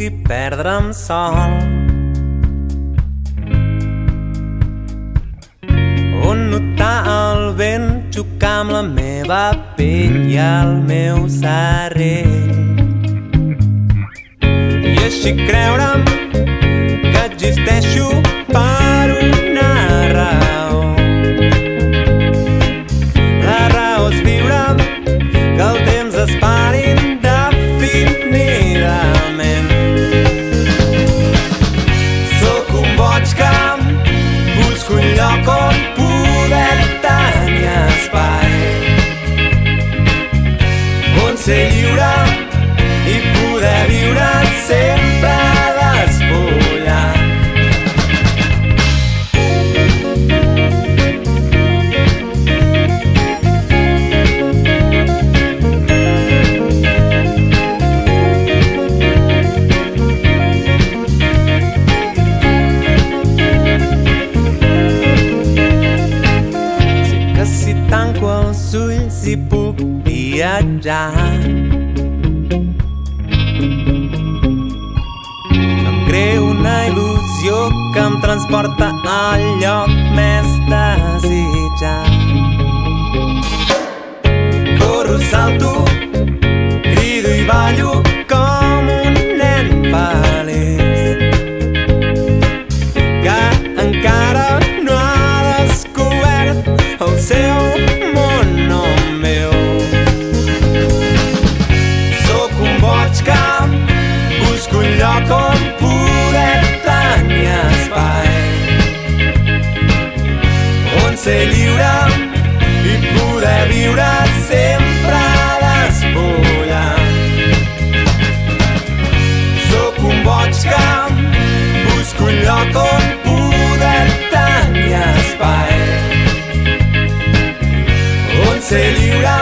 pugui perdre'm sol, on notar el vent xocar amb la meva pell i el meu cervell, i així creure'm que existeixo per una raó. La raó és viure, que el temps es pari indefinidament. Sóc un boig que busco un lloc on poder tenir espai, on ser lliure i poder viure sempre despullat. Sé que si tanco els ulls hi puc viatjar, creo una il·lusió que em transporta al lloc més desitjat. Corro, salto, crido i ballo com un nen feliç que encara no ha descobert el seu món no meu. Sóc un boig que busco un lloc on poder tenir espai, on ser lliure i poder viure sempre despullat. Sóc un boig que busco un lloc on poder tenir espai, on ser lliure